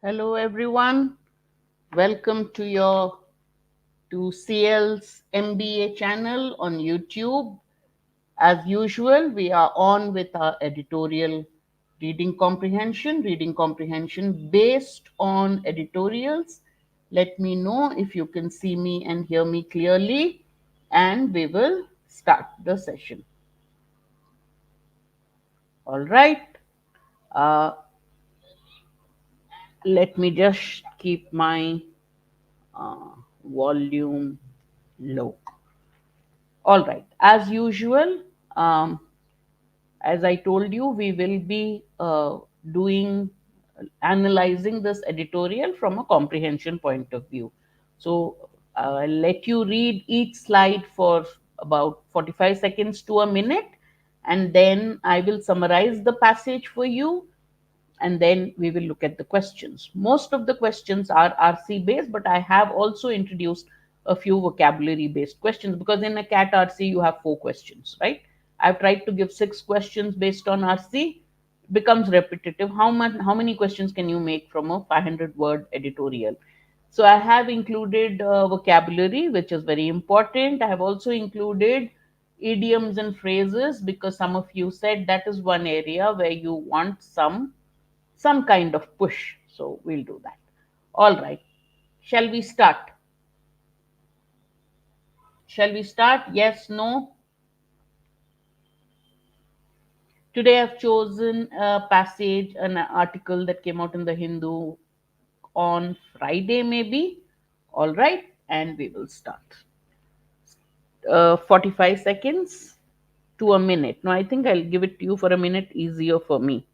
Hello everyone. Welcome to CL's MBA channel on YouTube. As usual, we are on with our editorial reading comprehension based on editorials. Let me know if you can see me and hear me clearly, and we will start the session. All right. Uh, Let me just keep my uh, volume low. All right. As usual, um, as I told you, we will be doing analyzing this editorial from a comprehension point of view. So I'll let you read each slide for about 45 seconds to a minute, and then I will summarize the passage for you, and then we will look at the questions. Most of the questions are RC based, but I have also introduced a few vocabulary based questions because in a CAT RC you have 4 questions, right? I've tried to give 6 questions based on RC. Becomes repetitive. How many questions can you make from a 500 word editorial? So I have included vocabulary, which is very important. I have also included idioms and phrases because some of you said that is one area where you want some kind of push. So we'll do that. All right. Shall we start? Shall we start? Yes, no? Today I've chosen a passage, an article that came out in the Hindu on Friday, maybe. All right. And we will start. 45 seconds to a minute. No, I think I'll give it to you for a minute, easier for me.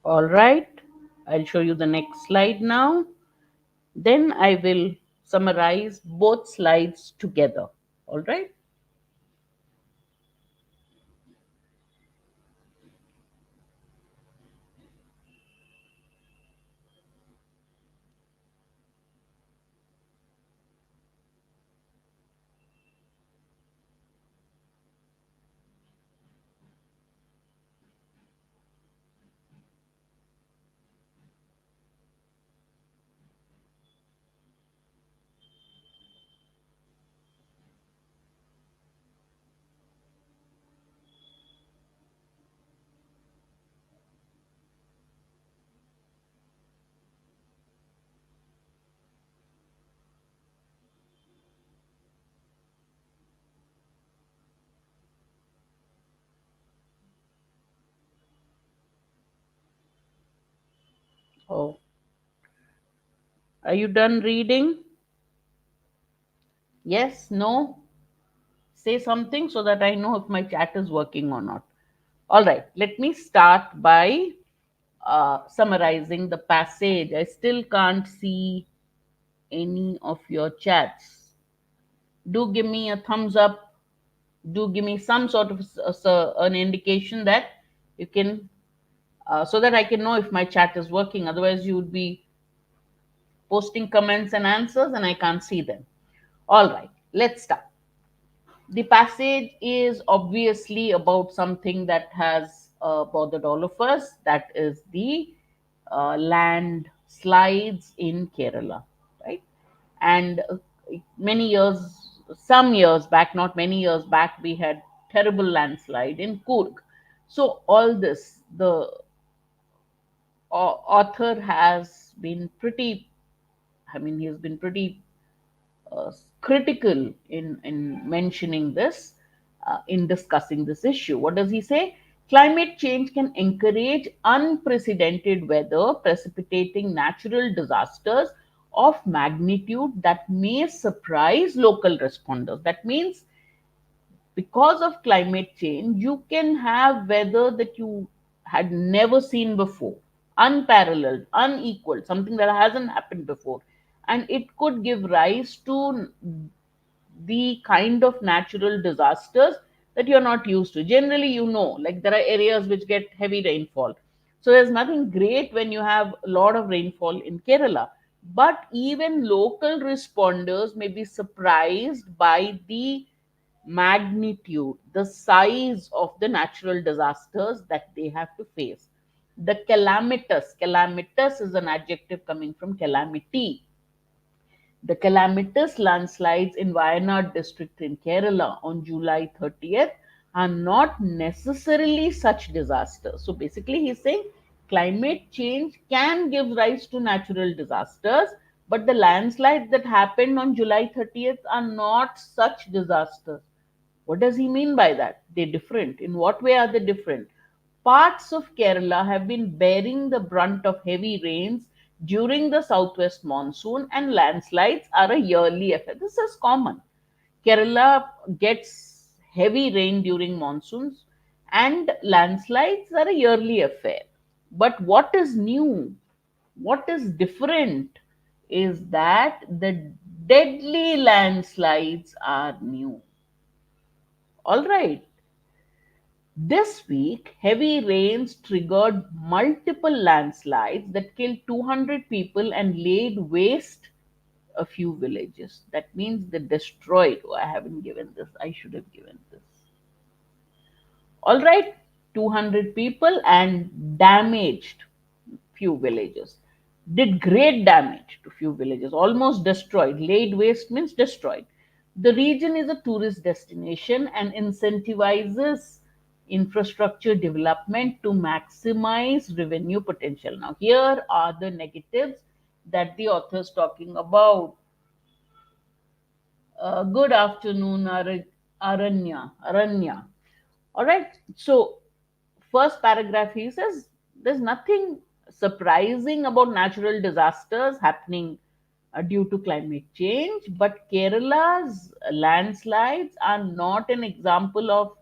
All right. I'll show you the next slide now. Then I will summarize both slides together. All right. Oh, are you done reading? Yes, no? Say something so that I know if my chat is working or not. All right, let me start by summarizing the passage. I still can't see any of your chats. Do give me a thumbs up. Do give me some sort of an indication that you can, so that I can know if my chat is working. Otherwise, you would be posting comments and answers and I can't see them. All right, let's start. The passage is obviously about something that has bothered all of us. That is the landslides in Kerala, right? And many years, some years back, not many years back, we had terrible landslide in Kurg. So all this, the author has been pretty, I mean, he's been pretty critical in mentioning this, in discussing this issue. What does he say? Climate change can encourage unprecedented weather, precipitating natural disasters of magnitude that may surprise local responders. That means because of climate change, you can have weather that you had never seen before, unparalleled, unequaled, something that hasn't happened before. And it could give rise to the kind of natural disasters that you're not used to. Generally, like there are areas which get heavy rainfall. So there's nothing great when you have a lot of rainfall in Kerala. But even local responders may be surprised by the magnitude, the size of the natural disasters that they have to face. The calamitous is an adjective coming from calamity. The calamitous landslides in Wayanad district in Kerala on July 30th are not necessarily such disasters. So basically, he's saying climate change can give rise to natural disasters, but the landslides that happened on July 30th are not such disasters. What does he mean by that? They're different. In what way are they different? Parts of Kerala have been bearing the brunt of heavy rains during the southwest monsoon, and landslides are a yearly affair. This is common. Kerala gets heavy rain during monsoons, and landslides are a yearly affair. But what is new, what is different, is that the deadly landslides are new. All right. This week, heavy rains triggered multiple landslides that killed 200 people and laid waste a few villages. That means they destroyed. Oh, I haven't given this. I should have given this. All right, 200 people and damaged few villages. Did great damage to few villages, almost destroyed. Laid waste means destroyed. The region is a tourist destination and incentivizes infrastructure development to maximize revenue potential. Now, here are the negatives that the author is talking about. Good afternoon, Aranya. All right. So, first paragraph he says there's nothing surprising about natural disasters happening due to climate change, but Kerala's landslides are not an example of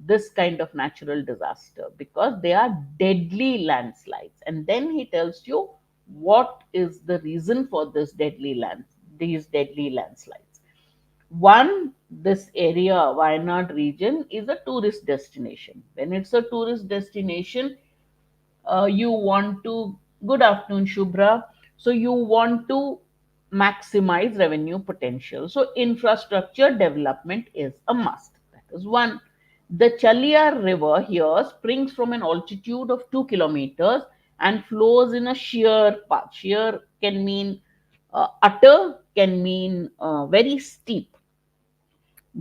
this kind of natural disaster because they are deadly landslides. And then he tells you what is the reason for these deadly landslides. One, this area, Wayanad region, is a tourist destination. When it's a tourist destination, you want to, good afternoon, Shubhra. So you want to maximize revenue potential. So infrastructure development is a must. That is one. The Chaliar River here springs from an altitude of 2 kilometers and flows in a sheer path. Sheer can mean utter, can mean very steep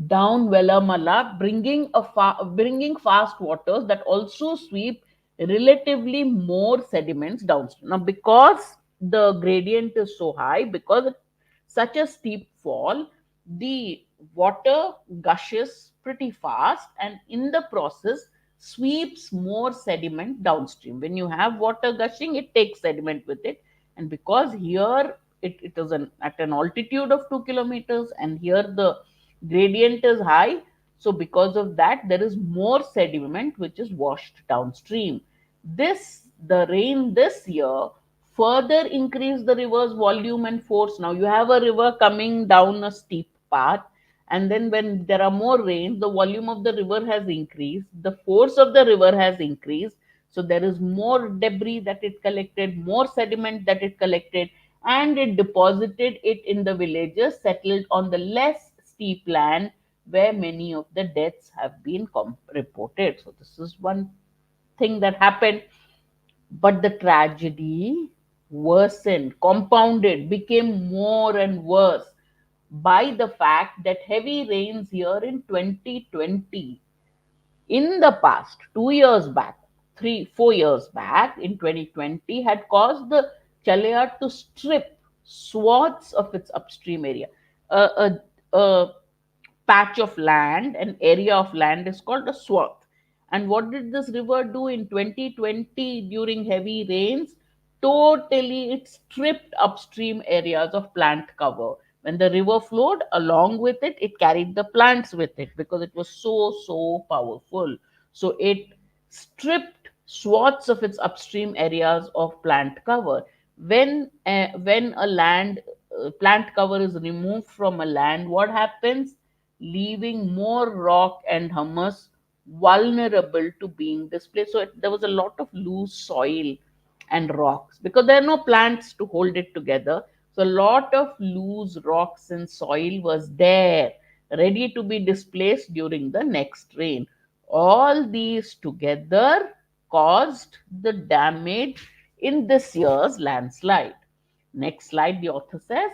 down Velamala, bringing fast waters that also sweep relatively more sediments downstream. Now, because the gradient is so high, because it's such a steep fall, the water gushes pretty fast and in the process sweeps more sediment downstream. When you have water gushing, it takes sediment with it. And because here it is at an altitude of 2 kilometers, and here the gradient is high, so because of that there is more sediment which is washed downstream. The rain this year further increased the river's volume and force. Now you have a river coming down a steep path, and then when there are more rains, the volume of the river has increased, the force of the river has increased, so there is more debris that it collected, more sediment that it collected, and it deposited it in the villages settled on the less steep land where many of the deaths have been reported. So this is one thing that happened. But the tragedy worsened, compounded, became more and worse by the fact that heavy rains here in 2020 in the past, 2 years back, 4 years back, in 2020, had caused the Chalayar to strip swaths of its upstream area. A patch of land, an area of land is called a swath. And what did this river do in 2020 during heavy rains? Totally, it stripped upstream areas of plant cover. When the river flowed, along with it, it carried the plants with it because it was so powerful. So it stripped swaths of its upstream areas of plant cover. When a land plant cover is removed from a land, what happens? Leaving more rock and humus vulnerable to being displaced. So there was a lot of loose soil and rocks because there are no plants to hold it together. So a lot of loose rocks and soil was there, ready to be displaced during the next rain. All these together caused the damage in this year's landslide. Next slide, the author says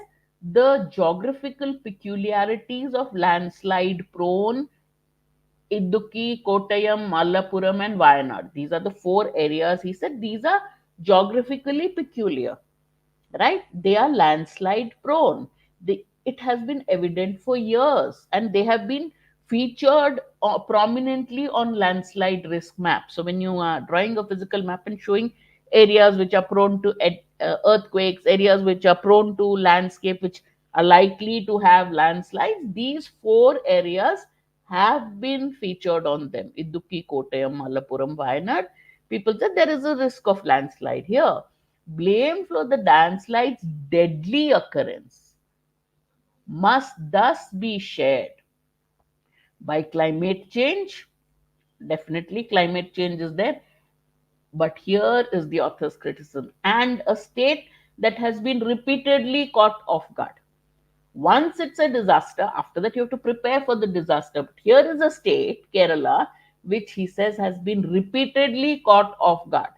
the geographical peculiarities of landslide prone Idukki, Kottayam, Malappuram, and Wayanad. These are the four areas. He said these are geographically peculiar, right? They are landslide prone. It has been evident for years, and they have been featured prominently on landslide risk maps. So when you are drawing a physical map and showing areas which are prone to earthquakes, areas which are prone to landscape which are likely to have landslides, these four areas have been featured on them. Idukki, Kottayam, Malappuram, Wayanad. People said there is a risk of landslide here. Blame for the landslide's deadly occurrence must thus be shared by climate change. Definitely, climate change is there, but here is the author's criticism, and a state that has been repeatedly caught off guard. Once it's a disaster, after that you have to prepare for the disaster. But here is a state, Kerala, which he says has been repeatedly caught off guard.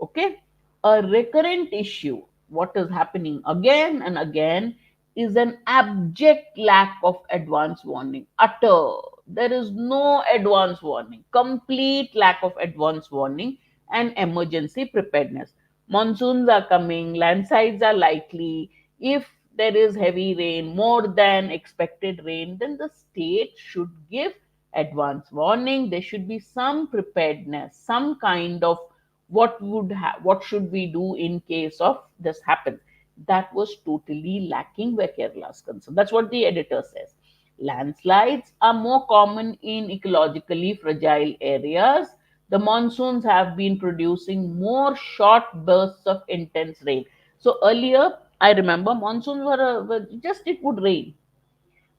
Okay, a recurrent issue, what is happening again and again, is an abject lack of advance warning. Utter, there is no advance warning, complete lack of advance warning and emergency preparedness. Monsoons are coming, landslides are likely. If there is heavy rain, more than expected rain, then the state should give advance warning. There should be some preparedness, some kind of what should we do in case of this happens. That was totally lacking where Kerala is concerned. That's what the editor says. Landslides are more common in ecologically fragile areas. The monsoons have been producing more short bursts of intense rain. So earlier, I remember monsoons were just, it would rain,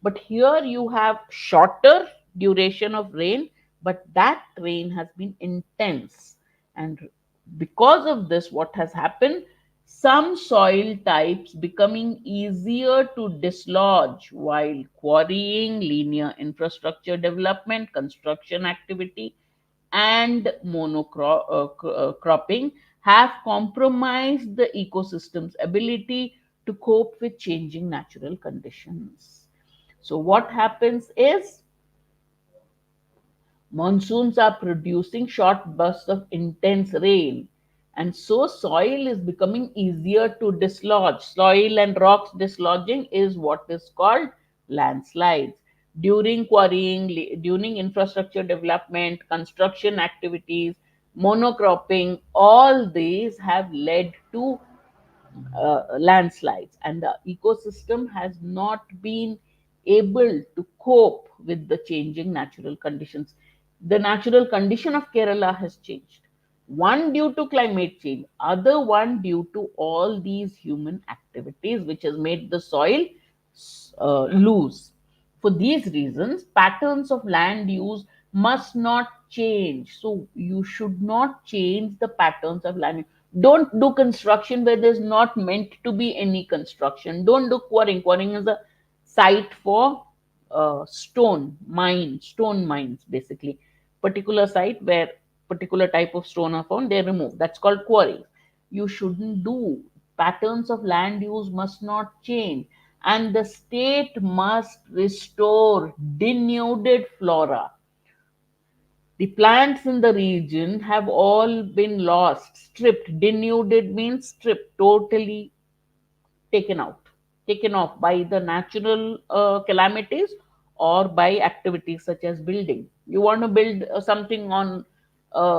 but here you have shorter duration of rain, but that rain has been intense. And because of this, what has happened? Some soil types becoming easier to dislodge while quarrying, linear infrastructure development, construction activity, and monocropping have compromised the ecosystem's ability to cope with changing natural conditions. So, what happens is monsoons are producing short bursts of intense rain, and so soil is becoming easier to dislodge. Soil and rocks dislodging is what is called landslides. During quarrying, during infrastructure development, construction activities, monocropping, all these have led to landslides, and the ecosystem has not been able to cope with the changing natural conditions. The natural condition of Kerala has changed, one due to climate change, other one due to all these human activities which has made the soil loose. For these reasons, patterns of land use must not change. So you should not change the patterns of land use. Don't do construction where there's not meant to be any construction. Don't do quarrying. Quarrying is a site for stone mines, basically. Particular site where particular type of stone are found, they remove. That's called quarry. You shouldn't do. Patterns of land use must not change, and the state must restore denuded flora. The plants in the region have all been lost, stripped. Denuded means stripped, totally taken out, taken off by the natural calamities or by activities such as building. You want to build something on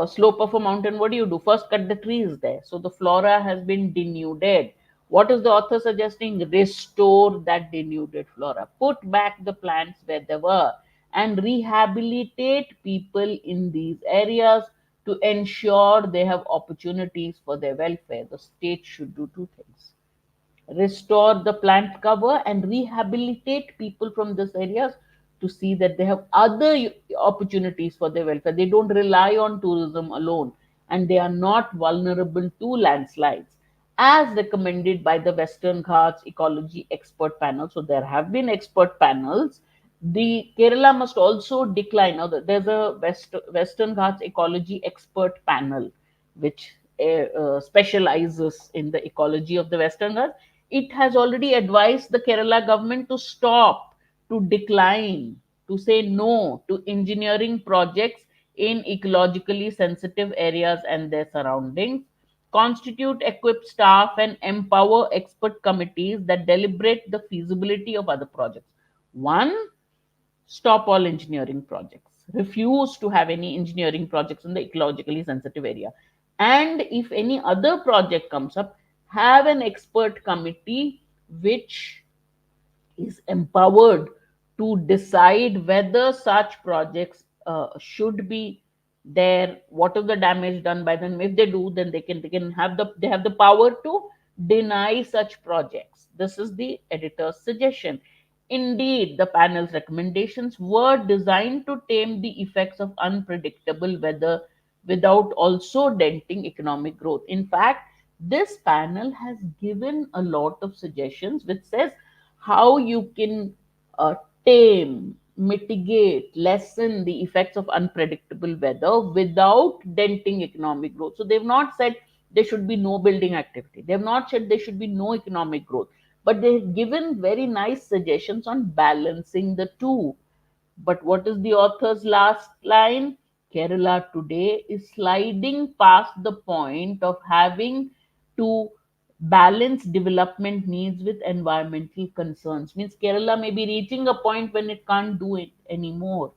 slope of a mountain, what do? First, cut the trees there. So the flora has been denuded. What is the author suggesting? Restore that denuded flora, put back the plants where they were, and rehabilitate people in these areas to ensure they have opportunities for their welfare. The state should do two things: restore the plant cover and rehabilitate people from these areas to see that they have other opportunities for their welfare. They don't rely on tourism alone, and they are not vulnerable to landslides as recommended by the Western Ghats Ecology Expert Panel. So there have been expert panels. The Kerala must also decline. Now, there's a Western Ghats Ecology Expert Panel which specializes in the ecology of the Western Ghats. It has already advised the Kerala government to stop, to decline, to say no to engineering projects in ecologically sensitive areas and their surroundings, constitute equipped staff, and empower expert committees that deliberate the feasibility of other projects. One, stop all engineering projects, refuse to have any engineering projects in the ecologically sensitive area. And if any other project comes up, have an expert committee which is empowered to decide whether such projects should be there, what is the damage done by them. If they do, then they can have the power to deny such projects. This is the editor's suggestion. Indeed, the panel's recommendations were designed to tame the effects of unpredictable weather without also denting economic growth. In fact, this panel has given a lot of suggestions which says how you can uh, tame, mitigate, lessen the effects of unpredictable weather without denting economic growth. So they've not said there should be no building activity. They've not said there should be no economic growth, but they've given very nice suggestions on balancing the two. But what is the author's last line? Kerala today is sliding past the point of having to balance development needs with environmental concerns. Means Kerala may be reaching a point when it can't do it anymore.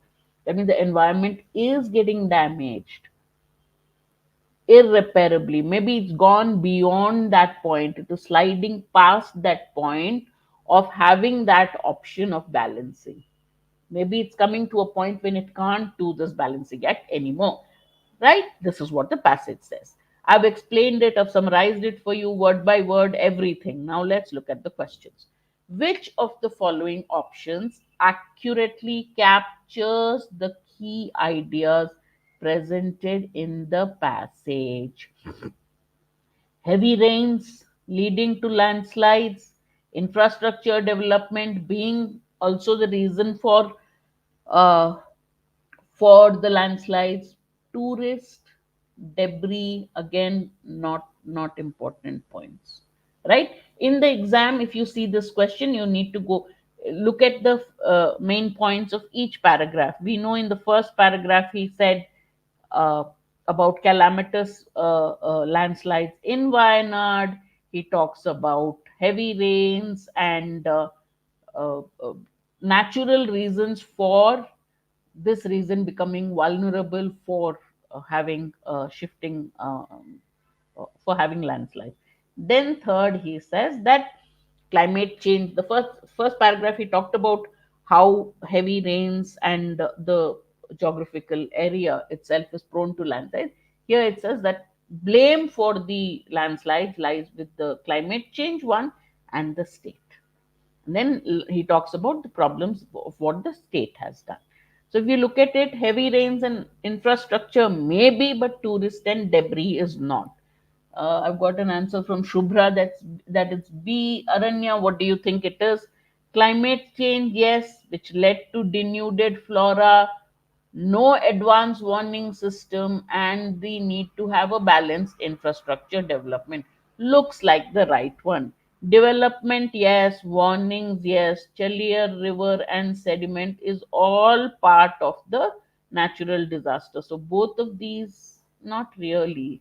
That means the environment is getting damaged irreparably. Maybe it's gone beyond that point. It is sliding past that point of having that option of balancing. Maybe it's coming to a point when it can't do this balancing act anymore. Right? This is what the passage says. I've explained it, I've summarized it for you word by word, everything. Now let's look at the questions. Which of the following options accurately captures the key ideas presented in the passage? Heavy rains leading to landslides, infrastructure development being also the reason uh, for the landslides, tourist debris, again not important points, right? In the exam, if you see this question, you need to go look at the main points of each paragraph. We know in the first paragraph he said uh, about calamitous landslides in Wayanad. He talks about heavy rains and uh, uh, natural reasons for this region becoming vulnerable for having shifting for having landslides. Then third, he says that climate change. The first paragraph he talked about how heavy rains and the geographical area itself is prone to landslides. Here it says that blame for the landslides lies with the climate change one and the state. And then he talks about the problems of what the state has done. So if you look at it, heavy rains and infrastructure maybe, but tourist and debris is not. I've got an answer from Shubhra that it's B. Aranya, what do you think it is? Climate change, yes, which led to denuded flora, no advance warning system, and the need to have a balanced infrastructure development. Looks like the right one. Development, yes. Warnings, yes. Chalier river and sediment is all part of the natural disaster. So both of these not really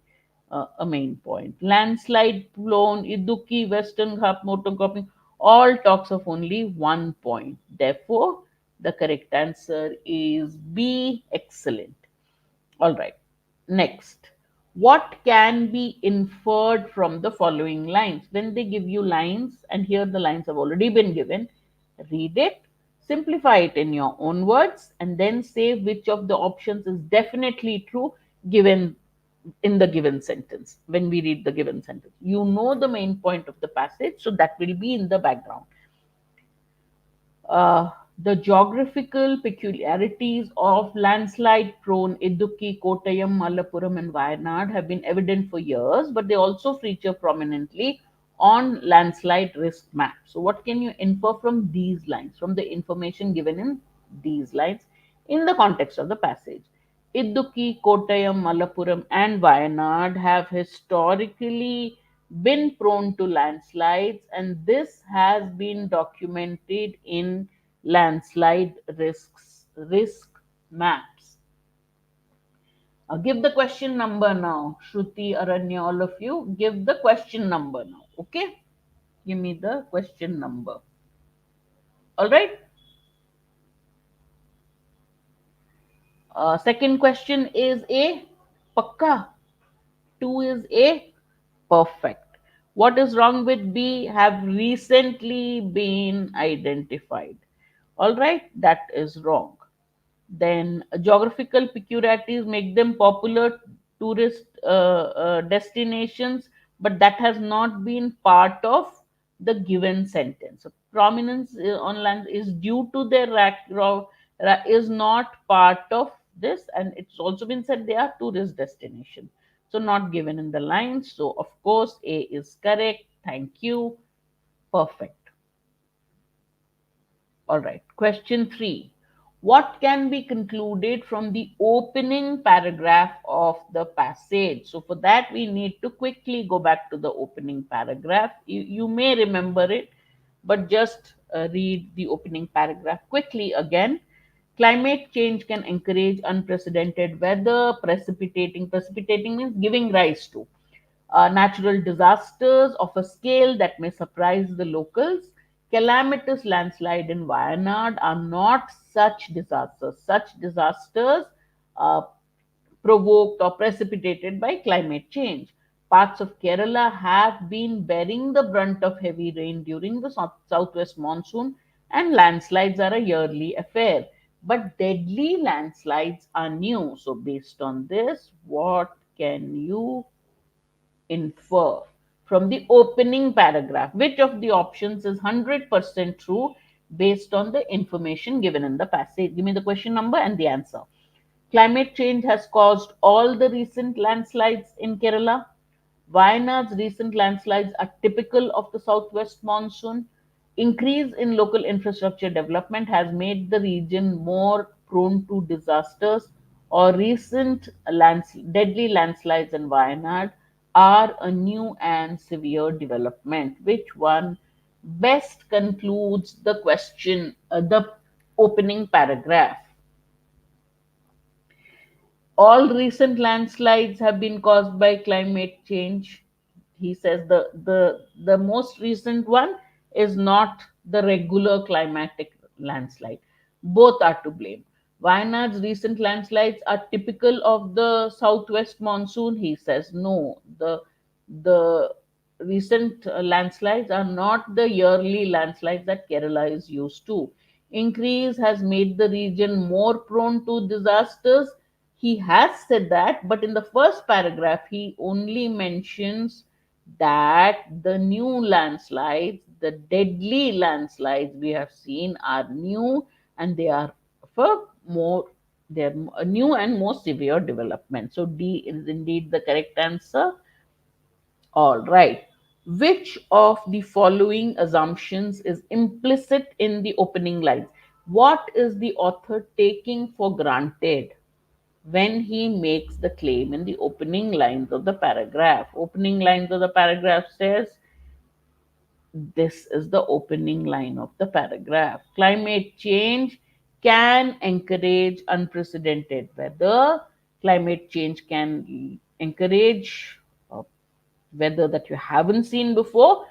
a main point. Landslide, Plone, Iduki, Western Ghap, Motokopping, all talks of only one point. Therefore, the correct answer is B. Excellent. All right. Next, what can be inferred from the following lines? When they give you lines, and here the lines have already been given, read it, simplify it in your own words, and then say which of the options is definitely true given in the given sentence. When we read the given sentence, you know the main point of the passage, so that will be in the background. uh, the geographical peculiarities of landslide prone Idukki, Kottayam, Malappuram, and Wayanad have been evident for years, but they also feature prominently on landslide risk maps. So, what can you infer from these lines, from the information given in these lines in the context of the passage? Idukki, Kottayam, Malappuram, and Wayanad have historically been prone to landslides, and this has been documented in landslide risk maps. Give the question number now. Shruti, Aranya, all of you, give the question number now. Okay? Give me the question number. All right? Second question is A. Pakka. Two is A. Perfect. What is wrong with B? Have recently been identified. All right, that is wrong. Then geographical peculiarities make them popular tourist destinations, but that has not been part of the given sentence. So prominence on land is due to their is not part of this, and it's also been said they are tourist destination. So not given in the lines. So of course A is correct. Thank you. Perfect. All right. Question 3. What can be concluded from the opening paragraph of the passage? So, for that, we need to quickly go back to the opening paragraph. You may remember it, but just read the opening paragraph quickly again. Climate change can encourage unprecedented weather, precipitating means giving rise to natural disasters of a scale that may surprise the locals. Calamitous landslide in Wayanad are not such disasters. Such disasters uh, provoked or precipitated by climate change. Parts of Kerala have been bearing the brunt of heavy rain during the southwest monsoon, and landslides are a yearly affair. But deadly landslides are new. So, based on this, what can you infer from the opening paragraph? Which of the options is 100% true based on the information given in the passage? Give me the question number and the answer. Climate change has caused all the recent landslides in Kerala. Wayanad's recent landslides are typical of the southwest monsoon. Increase in local infrastructure development has made the region more prone to disasters, or recent deadly landslides in Wayanad are a new and severe development. Which one best concludes the question, the opening paragraph? All recent landslides have been caused by climate change. He says the most recent one is not the regular climatic landslide. Both are to blame. Wayanad's recent landslides are typical of the southwest monsoon. He says no. The recent landslides are not the yearly landslides that Kerala is used to. Increase has made the region more prone to disasters. He has said that, but in the first paragraph, he only mentions that the new landslides, the deadly landslides we have seen, are new, and they are for more, they're a new and more severe development. So D is indeed the correct answer. All right. Which of the following assumptions is implicit in the opening lines? What is the author taking for granted when he makes the claim in the opening lines of the paragraph? Opening lines of the paragraph says, this is the opening line of the paragraph. Climate change can encourage unprecedented weather. Climate change can encourage weather that you haven't seen before,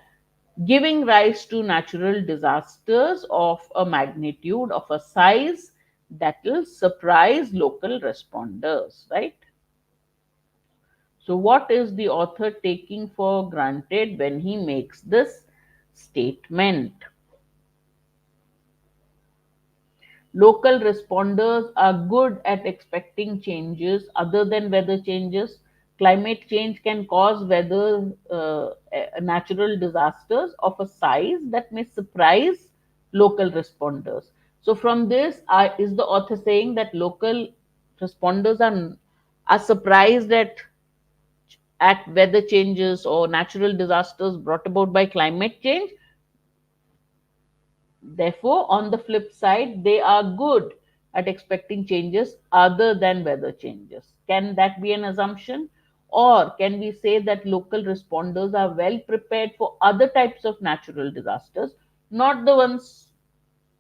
giving rise to natural disasters of a magnitude, of a size that will surprise local responders, right? So, what is the author taking for granted when he makes this statement? Local responders are good at expecting changes other than weather changes. Climate change can cause natural disasters of a size that may surprise local responders. So, from this, is the author saying that local responders are surprised at weather changes or natural disasters brought about by climate change? Therefore, on the flip side, they are good at expecting changes other than weather changes. Can that be an assumption? Or can we say that local responders are well prepared for other types of natural disasters, not the ones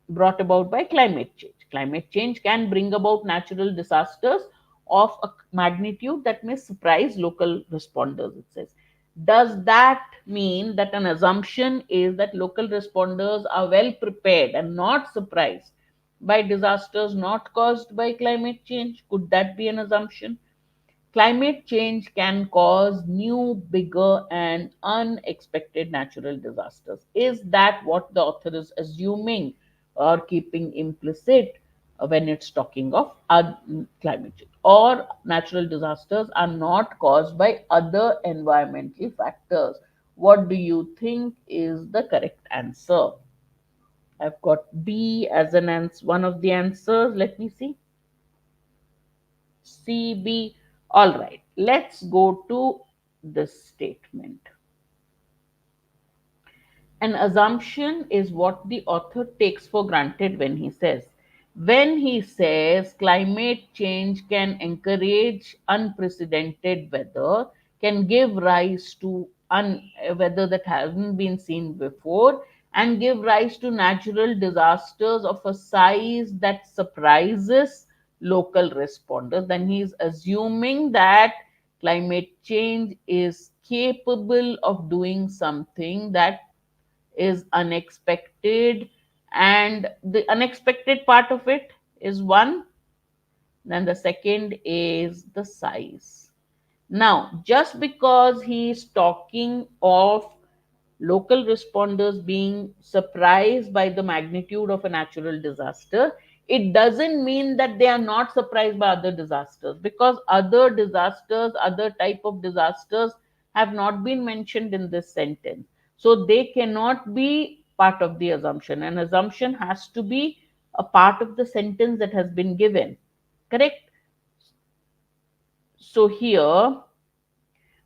brought about by climate change? Climate change can bring about natural disasters of a magnitude that may surprise local responders, it says. Does that mean that an assumption is that local responders are well prepared and not surprised by disasters not caused by climate change? Could that be an assumption? Climate change can cause new, bigger, and unexpected natural disasters. Is that what the author is assuming or keeping implicit when it's talking of climate change? Or natural disasters are not caused by other environmental factors? What do you think is the correct answer? I've got B as an answer, one of the answers. Let me see. CB. All right, let's go to this statement. An assumption is what the author takes for granted when he says climate change can encourage unprecedented weather, can give rise to weather that hasn't been seen before, and give rise to natural disasters of a size that surprises local responders, then he is assuming that climate change is capable of doing something that is unexpected, and the unexpected part of it is one, then the second is the size. Now, just because he is talking of local responders being surprised by the magnitude of a natural disaster, it doesn't mean that they are not surprised by other disasters, because other disasters, other type of disasters have not been mentioned in this sentence. So they cannot be part of the assumption. An assumption has to be a part of the sentence that has been given. Correct? So here,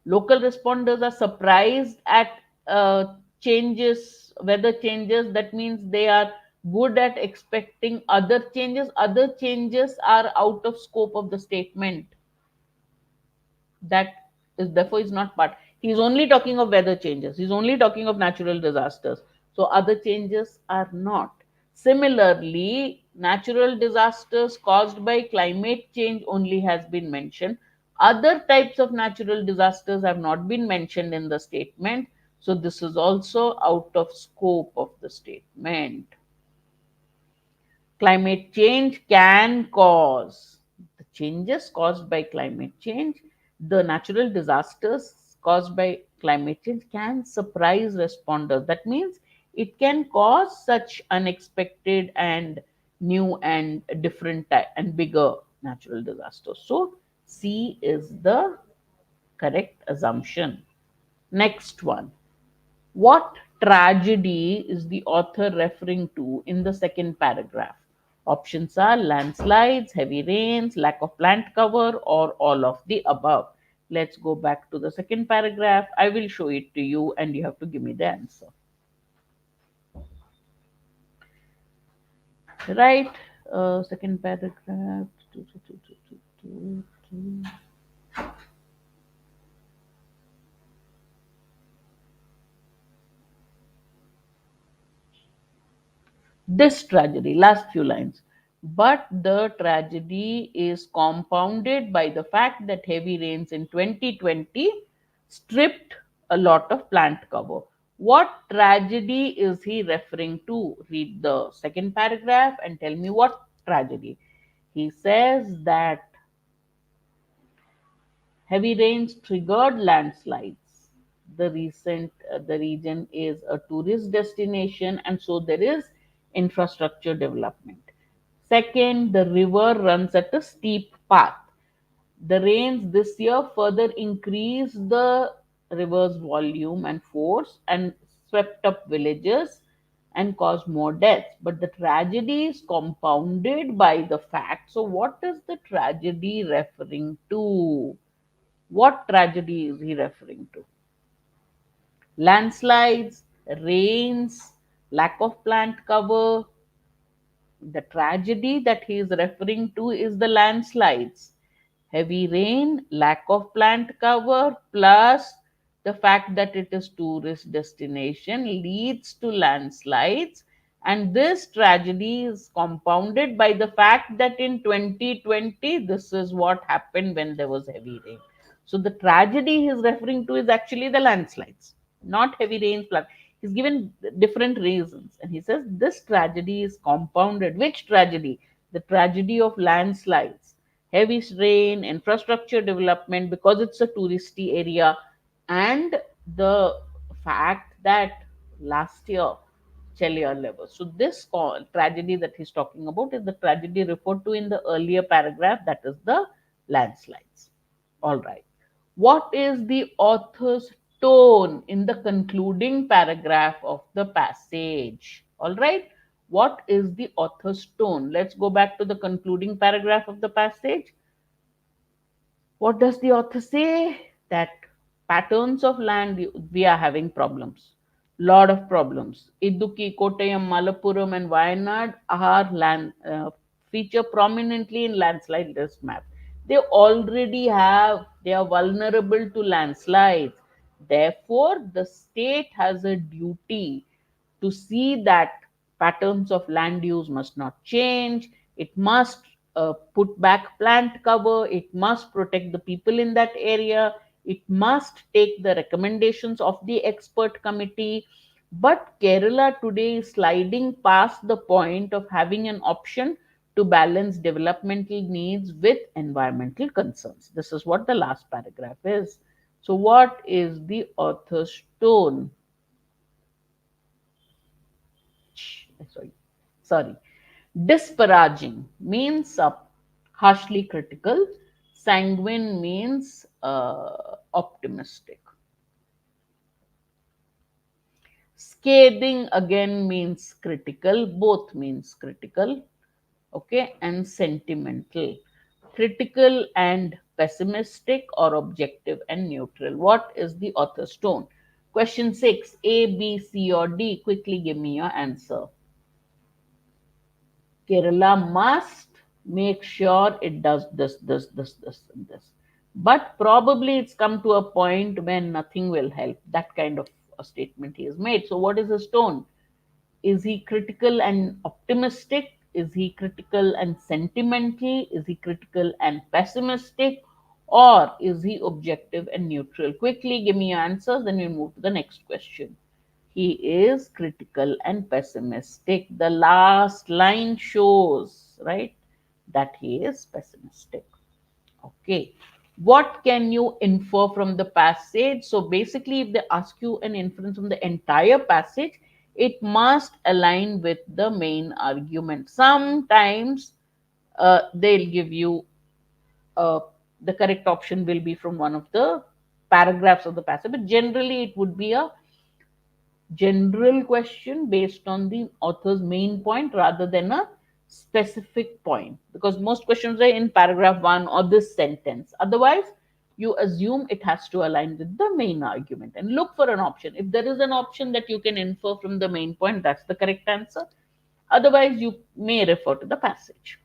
local responders are surprised at weather changes. That means they are good at expecting other changes. Other changes are out of scope of the statement. That is therefore is not part. He's only talking of weather changes. He's only talking of natural disasters. So other changes are not. Similarly, natural disasters caused by climate change only has been mentioned. Other types of natural disasters have not been mentioned in the statement. So this is also out of scope of the statement. Climate change can cause the changes caused by climate change, the natural disasters caused by climate change can surprise responders. That means it can cause such unexpected and new and different and bigger natural disasters. So C is the correct assumption. Next one. What tragedy is the author referring to in the second paragraph? Options are landslides, heavy rains, lack of plant cover, or all of the above. Let's go back to the second paragraph. I will show it to you and you have to give me the answer. Right? Second paragraph. This tragedy, last few lines. But the tragedy is compounded by the fact that heavy rains in 2020 stripped a lot of plant cover. What tragedy is he referring to? Read the second paragraph and tell me what tragedy. He says that heavy rains triggered landslides. The region is a tourist destination, and so there is infrastructure development. Second, the river runs at a steep path. The rains this year further increased the river's volume and force and swept up villages and caused more deaths. But the tragedy is compounded by the fact. So, what is the tragedy referring to? What tragedy is he referring to? Landslides, rains, lack of plant cover. The tragedy that he is referring to is the landslides. Heavy rain, lack of plant cover, plus the fact that it is tourist destination leads to landslides. And this tragedy is compounded by the fact that in 2020, this is what happened when there was heavy rain. So the tragedy he is referring to is actually the landslides, not heavy rains. He's given different reasons, and he says this tragedy is compounded. Which tragedy? The tragedy of landslides, heavy rain, infrastructure development because it's a touristy area, and the fact that last year Chelier levels. So this tragedy that he's talking about is the tragedy referred to in the earlier paragraph, that is the landslides. All right. What is the author's tone in the concluding paragraph of the passage? All right. What is the author's tone? Let's go back to the concluding paragraph of the passage. What does the author say? That patterns of land, we are having problems. Lot of problems. Idukki, Kottayam, Malappuram, and Wayanad are feature prominently in landslide risk map. They are vulnerable to landslides. Therefore, the state has a duty to see that patterns of land use must not change. It must put back plant cover. It must protect the people in that area. It must take the recommendations of the expert committee. But Kerala today is sliding past the point of having an option to balance developmental needs with environmental concerns. This is what the last paragraph is. So, what is the author's tone? Sorry, sorry. Disparaging means harshly critical. Sanguine means optimistic. Scathing again means critical. Both means critical. Okay, and sentimental. Critical and pessimistic, or objective and neutral. What is the author's tone? Question 6, A, B, C, or D? Quickly give me your answer. Kerala must make sure it does this, and this. But probably it's come to a point when nothing will help. That kind of a statement he has made. So, what is his tone? Is he critical and optimistic? Is he critical and sentimental? Is he critical and pessimistic? Or is he objective and neutral? Quickly give me your answers, then we'll move to the next question. He is critical and pessimistic. The last line shows, right, that he is pessimistic. Okay. What can you infer from the passage? So basically, if they ask you an inference from the entire passage, it must align with the main argument. Sometimes they'll give you uh, the correct option will be from one of the paragraphs of the passage, but generally it would be a general question based on the author's main point rather than a specific point, because most questions are in paragraph 1 or this sentence. Otherwise, you assume it has to align with the main argument and look for an option. If there is an option that you can infer from the main point, that's the correct answer. Otherwise, you may refer to the passage.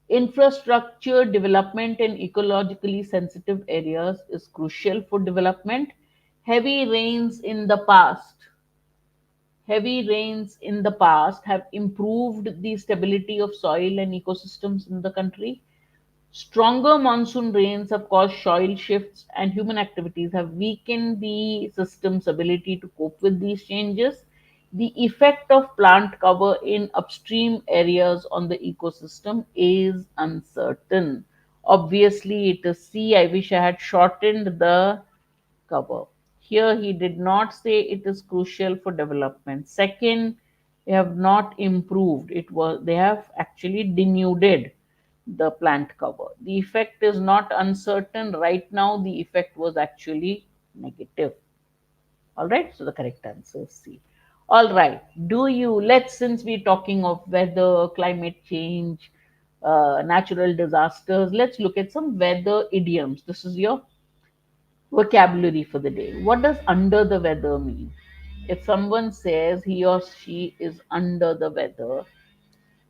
Infrastructure development in ecologically sensitive areas is crucial for development. Heavy rains in the past Heavy rains in the past have improved the stability of soil and ecosystems in the country. Stronger monsoon rains have caused soil shifts, and human activities have weakened the system's ability to cope with these changes. The effect of plant cover in upstream areas on the ecosystem is uncertain. Obviously, it is C. I wish I had shortened the cover. Here, he did not say it is crucial for development. Second, they have not improved. They have actually denuded the plant cover. The effect is not uncertain. Right now, the effect was actually negative. All right, so the correct answer is C. All right, since we're talking of weather, climate change, natural disasters, let's look at some weather idioms. This is your vocabulary for the day. What does under the weather mean? If someone says he or she is under the weather,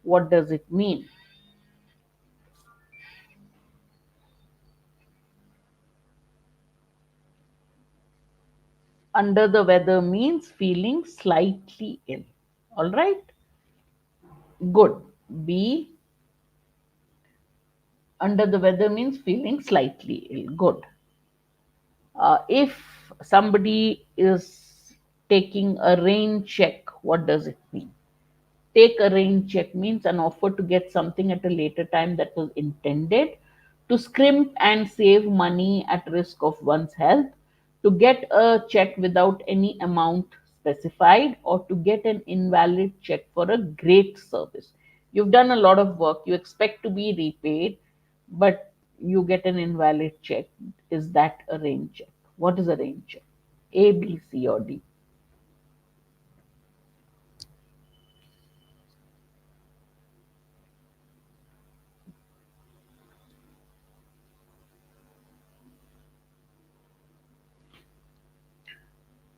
what does it mean? Under the weather means feeling slightly ill. All right, good. B, under the weather means feeling slightly ill. Good. If somebody is taking a rain check, what does it mean? Take a rain check means an offer to get something at a later time that was intended, to scrimp and save money at risk of one's health, to get a check without any amount specified, or to get an invalid check for a great service. You've done a lot of work, you expect to be repaid, but you get an invalid check. Is that a rain check? What is a rain check? A, B, C, or D?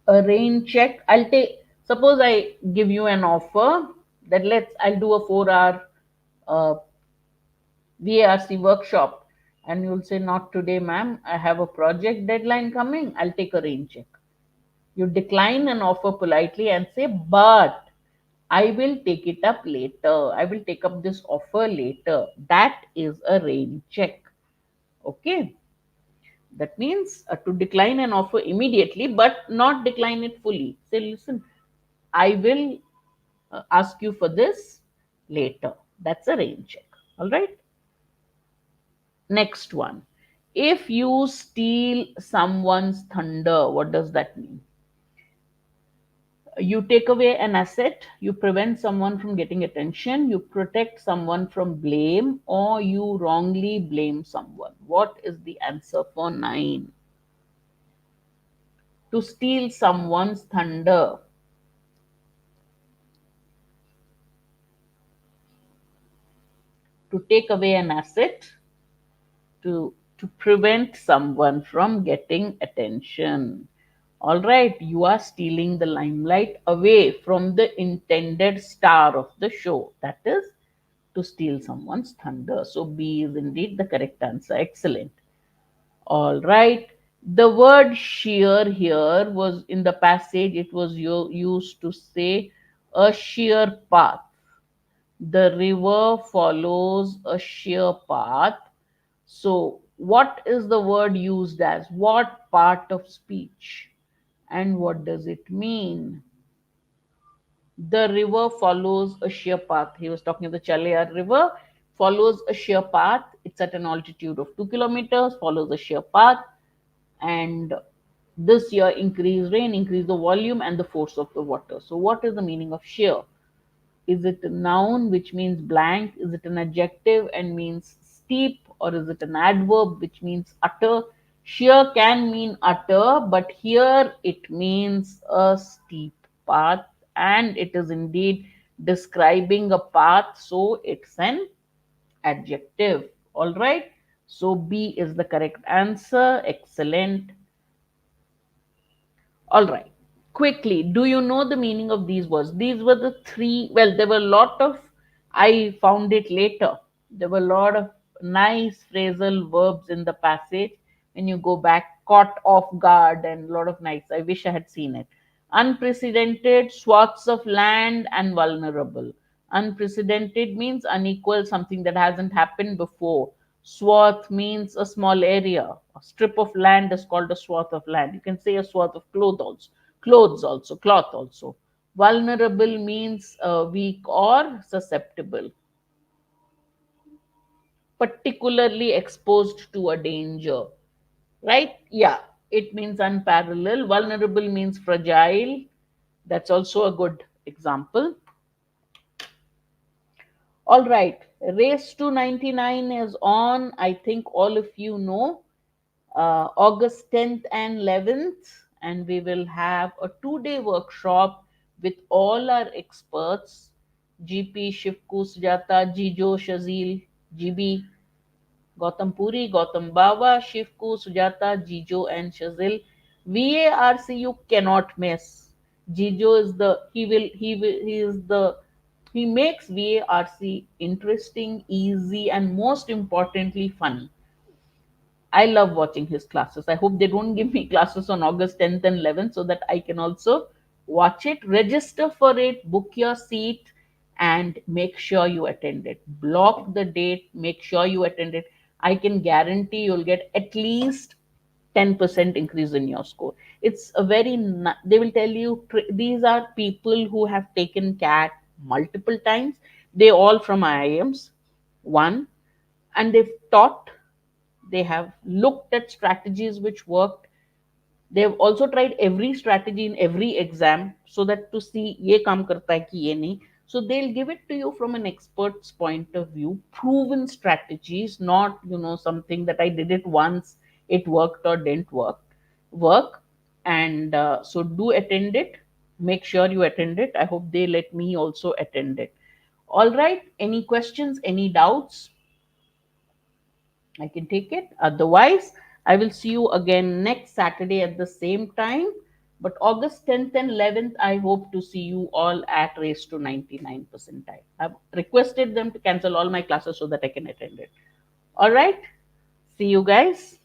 A rain check. Suppose I give you an offer that I'll do a 4 hour uh, VARC workshop, and you'll say, not today, ma'am. I have a project deadline coming. I'll take a rain check. You decline an offer politely and say, but I will take it up later. I will take up this offer later. That is a rain check. Okay. That means to decline an offer immediately, but not decline it fully. Say, listen, I will ask you for this later. That's a rain check. All right. Next one. If you steal someone's thunder, what does that mean? You take away an asset, you prevent someone from getting attention, you protect someone from blame, or you wrongly blame someone. What is the answer for 9? To steal someone's thunder. To take away an asset, to prevent someone from getting attention. All right, you are stealing the limelight away from the intended star of the show. That is to steal someone's thunder. So B is indeed the correct answer. Excellent. All right. The word sheer here was in the passage, it was used to say a sheer path. The river follows a sheer path. So, what is the word used as? What part of speech? And what does it mean? The river follows a sheer path. He was talking of the Chaliyar River, follows a sheer path. It's at an altitude of 2 kilometers, follows a sheer path. And this year, increased rain, increased the volume and the force of the water. So, what is the meaning of sheer? Is it a noun which means blank? Is it an adjective and means steep? Or is it an adverb which means utter? Sheer can mean utter, but here it means a steep path, and it is indeed describing a path, so it's an adjective. All right. So B is the correct answer. Excellent. All right. Quickly, do you know the meaning of these words? These were the three. Well, there were a lot of, I found it later. There were a lot of nice phrasal verbs in the passage. When you go back, caught off guard, and a lot of nice. I wish I had seen it. Unprecedented, swaths of land, and vulnerable. Unprecedented means unequal, something that hasn't happened before. Swath means a small area. A strip of land is called a swath of land. You can say a swath of cloth also. Vulnerable means weak or susceptible, particularly exposed to a danger. Right? Yeah, it means unparalleled. Vulnerable means fragile. That's also a good example. All right, Race to 99 is on. I think all of you know, August 10th and 11th, and we will have a 2 day workshop with all our experts: GP, Shivku, Sujata, Jijo, Shazil, GB, Gautam Puri, Gautam Bawa, Shivku, Sujata, Jijo, and Shazil. VARC you cannot miss. Jijo is the he is the he makes VARC interesting, easy, and most importantly funny. I love watching his classes. I hope they don't give me classes on August 10th and 11th so that I can also watch it. Register for it, book your seat, and make sure you attend it. Block the date, make sure you attend it. I can guarantee you'll get at least 10% increase in your score. It's a they will tell you these are people who have taken CAT multiple times. They all from IIMs, one, and they've taught, they have looked at strategies which worked. They have also tried every strategy in every exam so that to see ye kaam karta hai ki ye nahi. So they'll give it to you from an expert's point of view, proven strategies, not something that I did it once, it worked or didn't work. And so do attend it. Make sure you attend it. I hope they let me also attend it. All right, any questions, any doubts? I can take it. Otherwise, I will see you again next Saturday at the same time. But August 10th and 11th, I hope to see you all at Race to 99 percentile. I've requested them to cancel all my classes so that I can attend it. All right. See you guys.